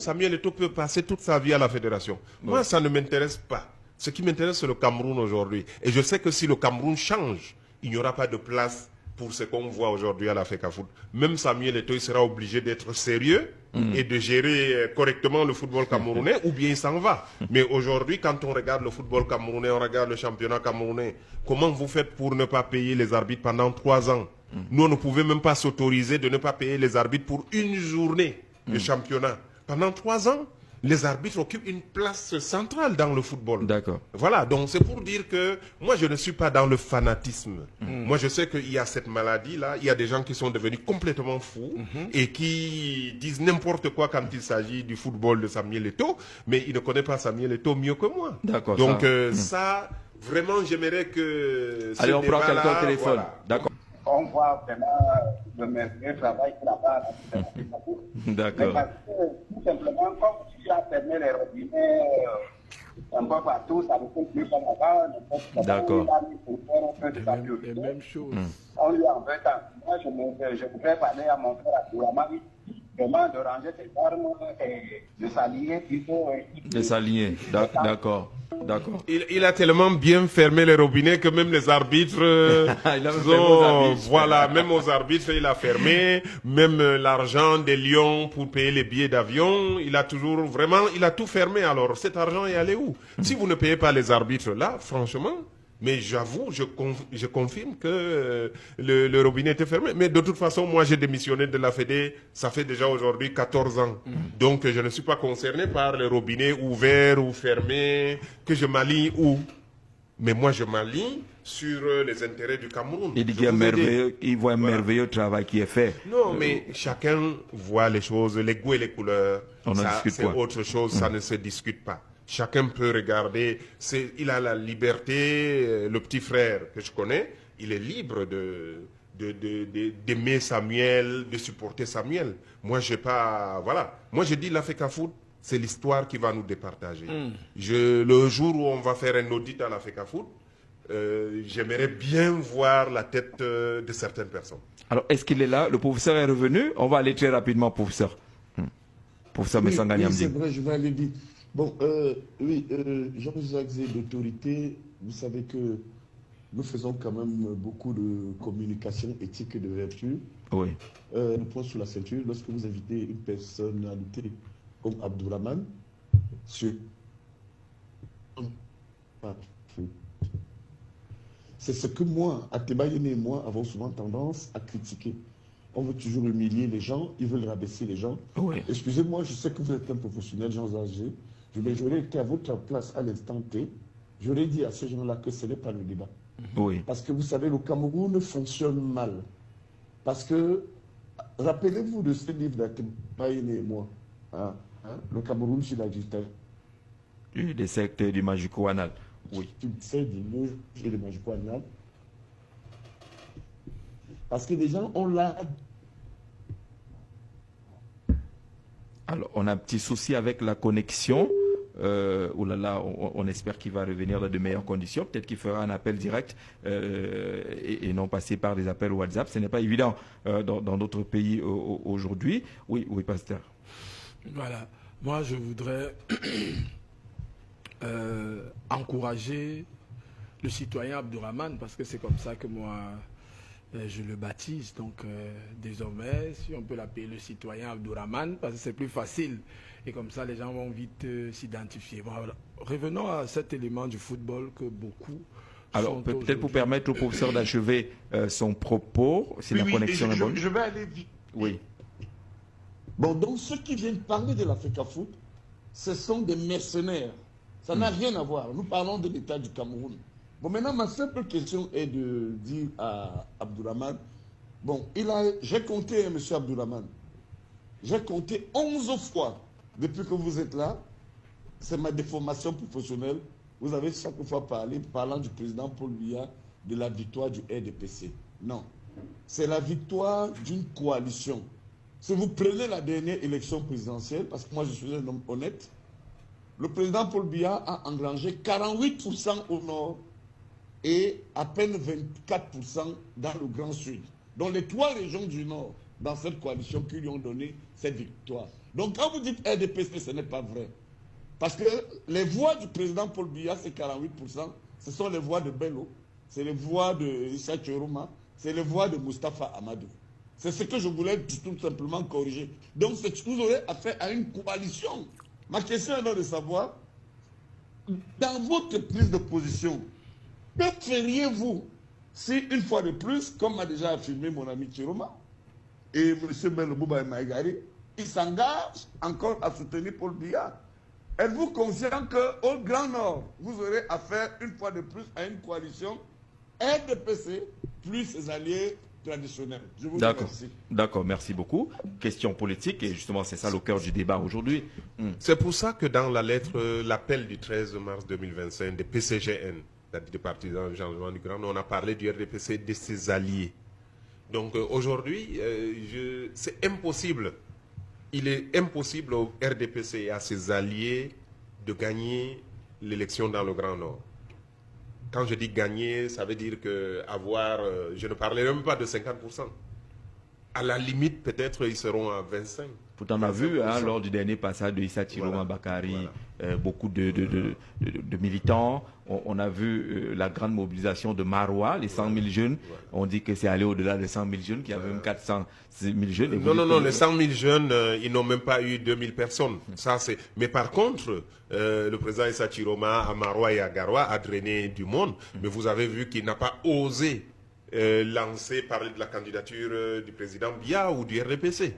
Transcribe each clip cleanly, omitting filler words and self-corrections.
Samuel Eto'o peut passer toute sa vie à la fédération. Moi, ça ne m'intéresse pas. Ce qui m'intéresse, c'est le Cameroun aujourd'hui. Et je sais que si le Cameroun change, il n'y aura pas de place pour ce qu'on voit aujourd'hui à la FECAFOOT. Même Samuel Eto'o, il sera obligé d'être sérieux et de gérer correctement le football camerounais, ou bien il s'en va. Mais aujourd'hui, quand on regarde le football camerounais, on regarde le championnat camerounais, comment vous faites pour ne pas payer les arbitres pendant 3 ans? Nous, on ne pouvait même pas s'autoriser de ne pas payer les arbitres pour une journée de championnat. Pendant 3 ans, les arbitres occupent une place centrale dans le football. D'accord. Voilà, donc c'est pour dire que moi, je ne suis pas dans le fanatisme. Moi, je sais qu'il y a cette maladie-là, il y a des gens qui sont devenus complètement fous et qui disent n'importe quoi quand il s'agit du football de Samuel Eto'o, mais ils ne connaissent pas Samuel Eto'o mieux que moi. D'accord. Donc ça, vraiment, j'aimerais que... Allez, on prend quelqu'un au téléphone. Voilà. D'accord. On voit vraiment le merveilleux travail qu'il a fait à la D'accord. Mais parce que, tout simplement, comme tu as fermé les robinets un peu partout, ça ne peut plus comme avant. D'accord. Il a mis pour faire un peu de papier. Les mêmes choses. On lui en veut tant. Moi, je voudrais parler à mon frère Abdourahmane, vraiment de ranger ses armes et de s'allier plutôt. De s'aligner. D'accord. D'accord. Il a tellement bien fermé les robinets que même les arbitres, Il a même fermé aux arbitres. voilà, même aux arbitres, il a fermé, même l'argent des lions pour payer les billets d'avion, il a toujours, vraiment, il a tout fermé. Alors, cet argent est allé où? Si vous ne payez pas les arbitres là, franchement, mais j'avoue, je confirme que le robinet était fermé. Mais de toute façon, moi, j'ai démissionné de la Fédé, ça fait déjà aujourd'hui 14 ans. Donc, je ne suis pas concerné par les robinets ouverts ou fermés, que je m'aligne où. Mais moi, je m'aligne sur les intérêts du Cameroun. Il dit qu'il y a il voit un merveilleux travail qui est fait. Non, mais chacun voit les choses, les goûts et les couleurs. On en Ça, discute c'est pas. autre chose, ça ne se discute pas. Chacun peut regarder, il a la liberté, le petit frère que je connais, il est libre d'aimer Samuel, de supporter Samuel. Moi, j'ai pas, voilà. Moi, je dis la FECAFOOT, c'est l'histoire qui va nous départager. Le jour où on va faire un audit à la FECAFOOT, j'aimerais bien voir la tête de certaines personnes. Alors, est-ce qu'il est là? Le professeur est revenu. On va aller très rapidement, professeur. Professeur Messanga Oui, Niamdi. c'est vrai, je vais aller vite. Bon, Jean-Jacques Zé d'autorité, vous savez que nous faisons quand même beaucoup de communication éthique et de vertu. Oui. Le point sur la ceinture, lorsque vous invitez une personnalité comme Abdourahmane, sur... C'est ce que moi, Atebayene et moi, avons souvent tendance à critiquer. On veut toujours humilier les gens, ils veulent rabaisser les gens. Oui. Excusez-moi, je sais que vous êtes un professionnel, Jean Zagé. J'aurais été à votre place à l'instant T. J'aurais dit à ces gens-là que ce n'est pas le débat. Oui. Parce que vous savez, le Cameroun fonctionne mal. Parce que, rappelez-vous de ce livre d'Atebayene et moi, le Cameroun sur la dictature. Des sectes du Majuko-Anal. Oui. Tu sais, du livre et le Majuko-Anal. Parce que les gens ont là. Alors, on a un petit souci avec la connexion. Oh là là, on espère qu'il va revenir dans de meilleures conditions. Peut-être qu'il fera un appel direct et non passer par des appels WhatsApp. Ce n'est pas évident dans d'autres pays aujourd'hui. Oui, oui, pasteur. Voilà. Moi, je voudrais encourager le citoyen Abdourahmane, parce que c'est comme ça que moi, je le baptise. Donc, désormais, si on peut l'appeler le citoyen Abdourahmane, parce que c'est plus facile. Et comme ça, les gens vont vite s'identifier. Voilà. Revenons à cet élément du football que beaucoup... Alors, peut-être pour permettre au professeur d'achever son propos, si la connexion est bonne. Je vais aller vite. Oui. Bon, donc ceux qui viennent parler de la FECAFOOT, ce sont des mercenaires. Ça n'a rien à voir. Nous parlons de l'État du Cameroun. Bon, maintenant, ma simple question est de dire à Abdourahmane, bon, j'ai compté, M. Abdourahmane, j'ai compté 11 fois depuis que vous êtes là. C'est ma déformation professionnelle. Vous avez chaque fois parlant du président Paul Biya, de la victoire du RDPC. Non. C'est la victoire d'une coalition. Si vous prenez la dernière élection présidentielle, parce que moi je suis un homme honnête, le président Paul Biya a engrangé 48% au nord et à peine 24% dans le Grand Sud. Donc les 3 régions du nord, dans cette coalition qui lui ont donné cette victoire. Donc quand vous dites RDPC, ce n'est pas vrai. Parce que les voix du président Paul Biya, c'est 48%, ce sont les voix de Bello, c'est les voix de Issa Chiroma, c'est les voix de Moustapha Amadou. C'est ce que je voulais tout simplement corriger. Donc vous aurez affaire à une coalition. Ma question est donc de savoir, dans votre prise de position, que feriez-vous si, une fois de plus, comme a déjà affirmé mon ami Chiroma et M. Bello Bouba Maïgari, il s'engage encore à soutenir Paul Biya? Êtes-vous conscient qu'au Grand Nord, vous aurez affaire une fois de plus à une coalition RDPC plus ses alliés traditionnels? Je vous remercie. D'accord, merci beaucoup. Question politique, et justement c'est ça le cœur du débat aujourd'hui. C'est pour ça que dans la lettre, l'appel du 13 mars 2025 des PCGN, c'est-à-dire des partisans du changement du Grand Nord, on a parlé du RDPC et de ses alliés. Donc aujourd'hui, c'est impossible. Il est impossible au RDPC et à ses alliés de gagner l'élection dans le Grand Nord. Quand je dis gagner, ça veut dire que avoir, je ne parlerai même pas de 50%. À la limite, peut-être ils seront à 25%. Pourtant, on a vu lors du dernier passage de Issa Chiroma Bakari, beaucoup de militants. On a vu la grande mobilisation de Marois, les 100 000 jeunes. On dit que c'est allé au-delà des 100 000 jeunes, qu'il y avait même 400 000 jeunes. Non, les 100 000 jeunes, ils n'ont même pas eu 2000 personnes. Mais par contre, le président Issa Chiroma à Marois et à Garoua a drainé du monde. Mais vous avez vu qu'il n'a pas osé parler de la candidature du président Biya ou du RDPC.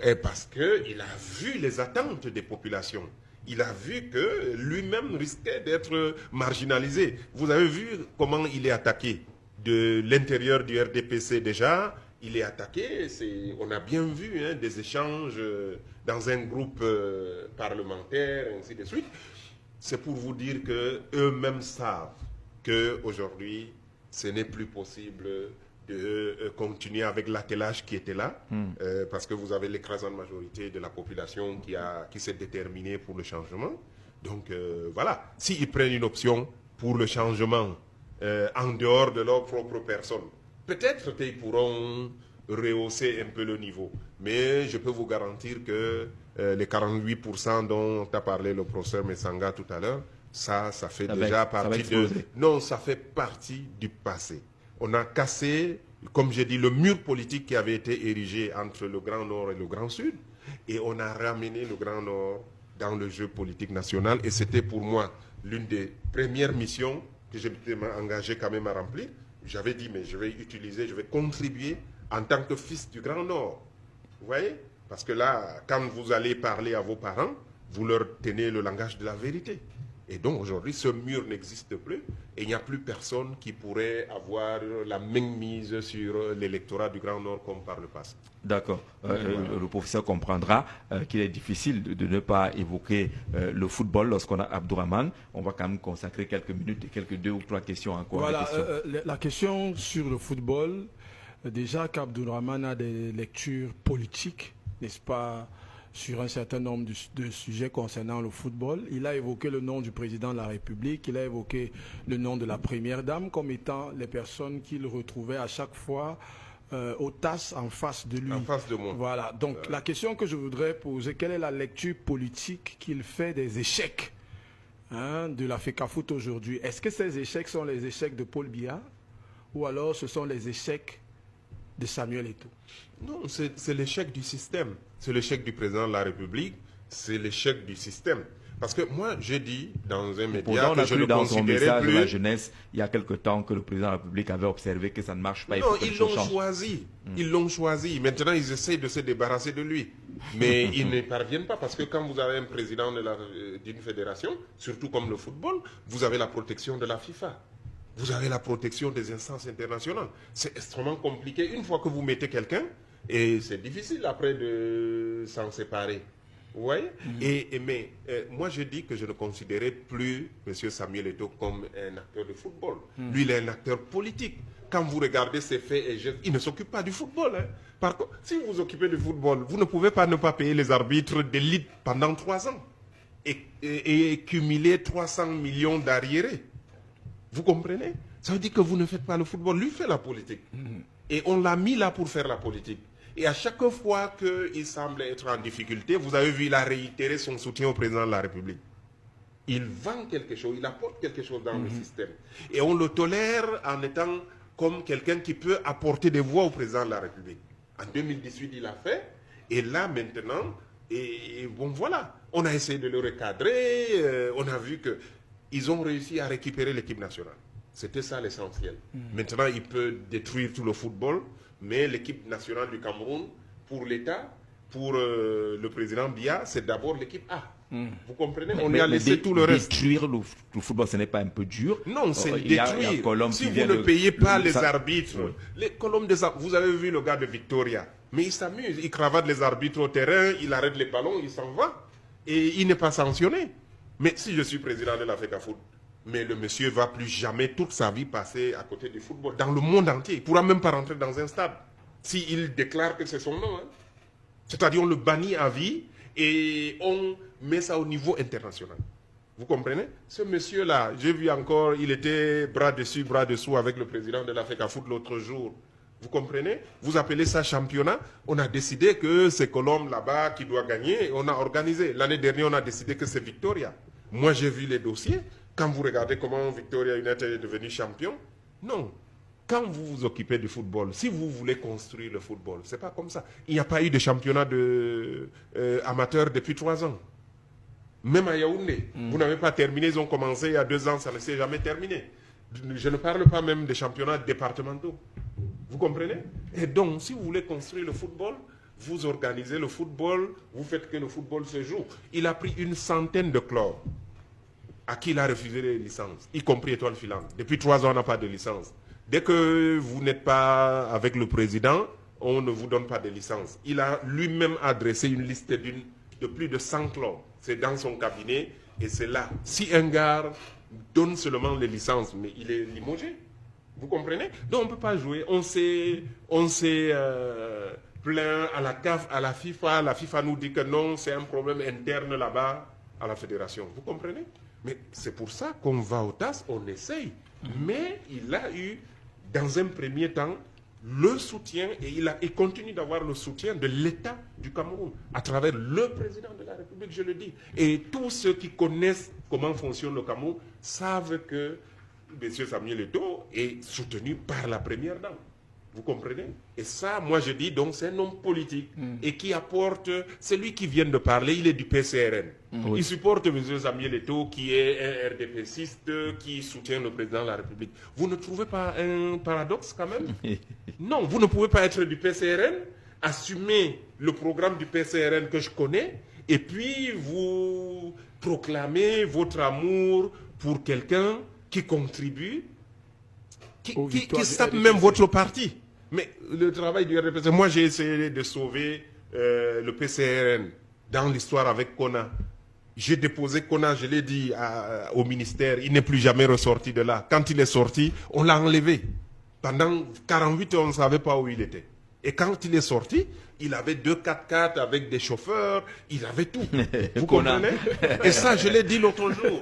Et parce qu'il a vu les attentes des populations. Il a vu que lui-même risquait d'être marginalisé. Vous avez vu comment il est attaqué. De l'intérieur du RDPC déjà, il est attaqué. On a bien vu des échanges dans un groupe parlementaire, ainsi de suite. C'est pour vous dire qu'eux-mêmes savent qu'aujourd'hui, ce n'est plus possible de continuer avec l'attelage qui était là, parce que vous avez l'écrasante majorité de la population qui s'est déterminée pour le changement. Donc voilà, s'ils prennent une option pour le changement en dehors de leur propre personne, peut-être qu'ils pourront rehausser un peu le niveau. Mais je peux vous garantir que les 48% dont a parlé le professeur Messanga tout à l'heure, ça fait déjà partie Non, ça fait partie du passé. On a cassé, comme j'ai dit, le mur politique qui avait été érigé entre le Grand Nord et le Grand Sud. Et on a ramené le Grand Nord dans le jeu politique national. Et c'était pour moi l'une des premières missions que j'étais engagé quand même à remplir. J'avais dit, mais je vais contribuer en tant que fils du Grand Nord. Vous voyez? Parce que là, quand vous allez parler à vos parents, vous leur tenez le langage de la vérité. Et donc aujourd'hui, ce mur n'existe plus et il n'y a plus personne qui pourrait avoir la même mise sur l'électorat du Grand Nord comme par le passé. D'accord. Le professeur comprendra qu'il est difficile de ne pas évoquer le football lorsqu'on a Abdourahmane. On va quand même consacrer quelques minutes et quelques 2 ou 3 questions encore. Voilà, la question sur le football, déjà qu'Abdourahmane a des lectures politiques, n'est-ce pas, sur un certain nombre de sujets concernant le football. Il a évoqué le nom du président de la République, il a évoqué le nom de la première dame comme étant les personnes qu'il retrouvait à chaque fois aux tasses en face de lui. En face de moi. Voilà. Donc la question que je voudrais poser, quelle est la lecture politique qu'il fait des échecs de la FECAFOOT aujourd'hui? Est-ce que ces échecs sont les échecs de Paul Biya ou alors ce sont les échecs de Samuel Eto'o? Non, c'est l'échec du système. C'est l'échec du président de la République. C'est l'échec du système. Parce que moi, j'ai dit dans un média que je ne dans son message plus... de la jeunesse, il y a quelque temps que le président de la République avait observé que ça ne marche pas. Non, ils l'ont choisi. Ils l'ont choisi. Maintenant, ils essaient de se débarrasser de lui. Mais ils ne parviennent pas parce que quand vous avez un président d'une fédération, surtout comme le football, vous avez la protection de la FIFA. Vous avez la protection des instances internationales. C'est extrêmement compliqué. Une fois que vous mettez quelqu'un, et c'est difficile après de s'en séparer. Vous voyez? Mais moi, je dis que je ne considérais plus M. Samuel Eto'o comme un acteur de football. Lui, il est un acteur politique. Quand vous regardez ses faits et gestes, il ne s'occupe pas du football. Par contre, si vous vous occupez du football, vous ne pouvez pas ne pas payer les arbitres d'élite pendant 3 ans et cumuler 300 millions d'arriérés. Vous comprenez? Ça veut dire que vous ne faites pas le football. Lui fait la politique. Et on l'a mis là pour faire la politique. Et à chaque fois qu'il semble être en difficulté, vous avez vu, il a réitéré son soutien au président de la République. Il vend quelque chose, il apporte quelque chose dans le système. Et on le tolère en étant comme quelqu'un qui peut apporter des voix au président de la République. En 2018, il l'a fait. Et là, maintenant, et bon, voilà. On a essayé de le recadrer. On a vu qu'ils ont réussi à récupérer l'équipe nationale. C'était ça l'essentiel. Maintenant, il peut détruire tout le football. Mais l'équipe nationale du Cameroun, pour l'État, pour le président Biya, c'est d'abord l'équipe A. Vous comprenez? On lui a laissé tout le reste. Détruire le football, ce n'est pas un peu dur? Non, c'est Il y a détruire. Colombe Si qui vous vient ne de- payez pas les ça- arbitres, Oui. les colonnes des arbitres, vous avez vu le gars de Victoria, mais il s'amuse, il cravate les arbitres au terrain, il arrête les ballons, il s'en va, et il n'est pas sanctionné. Mais si je suis président de l'Africa Foot, mais le monsieur va plus jamais toute sa vie passer à côté du football, dans le monde entier, il ne pourra même pas rentrer dans un stade, s'il déclare que c'est son nom. Hein. C'est-à-dire on le bannit à vie, et on met ça au niveau international. Vous comprenez? Ce monsieur-là, j'ai vu encore, il était bras dessus, bras dessous avec le président de l'Africa Foot l'autre jour. Vous comprenez? Vous appelez ça championnat. On a décidé que c'est Colombe là-bas qui doit gagner. Et on a organisé. L'année dernière, on a décidé que c'est Victoria. Moi, j'ai vu les dossiers. Quand vous regardez comment Victoria United est devenu champion, non. Quand vous vous occupez du football, si vous voulez construire le football, c'est pas comme ça. Il n'y a pas eu de championnat amateur depuis 3 ans. Même à Yaoundé, vous n'avez pas terminé, ils ont commencé il y a 2 ans, ça ne s'est jamais terminé. Je ne parle pas même des championnats départementaux. Vous comprenez? Et donc, si vous voulez construire le football, vous organisez le football, vous faites que le football se joue. Il a pris une centaine de clubs à qui il a refusé les licences, y compris Étoile Filante. Depuis 3 ans, on n'a pas de licence. Dès que vous n'êtes pas avec le président, on ne vous donne pas de licence. Il a lui-même adressé une liste de plus de 100 clubs. C'est dans son cabinet et c'est là. Si un gars donne seulement les licences, mais il est limogé. Vous comprenez? Donc on ne peut pas jouer. On s'est plaint à la CAF, à la FIFA. La FIFA nous dit que non, c'est un problème interne là-bas à la fédération. Vous comprenez? Mais c'est pour ça qu'on va au TAS, on essaye. Mais il a eu, dans un premier temps, le soutien, et il continue d'avoir le soutien de l'État du Cameroun, à travers le président de la République, je le dis. Et tous ceux qui connaissent comment fonctionne le Cameroun savent que M. Samuel Eto'o est soutenu par la première dame. Vous comprenez? Et ça, moi je dis, donc c'est un homme politique et qui apporte, c'est lui qui vient de parler, il est du PCRN. Oui. Il supporte M. Samuel Eto'o qui est un RDPciste qui soutient le président de la République. Vous ne trouvez pas un paradoxe quand même? Non, vous ne pouvez pas être du PCRN, assumer le programme du PCRN que je connais, et puis vous proclamez votre amour pour quelqu'un qui contribue, qui sape même votre parti. Mais le travail du RDPC, moi j'ai essayé de sauver le PCRN dans l'histoire avec Kona. J'ai déposé Kona, je l'ai dit au ministère, il n'est plus jamais ressorti de là. Quand il est sorti, on l'a enlevé. Pendant 48 heures, on ne savait pas où il était. Et quand il est sorti, il avait 2 4x4 avec des chauffeurs, il avait tout. Vous comprenez? Et ça, je l'ai dit l'autre jour.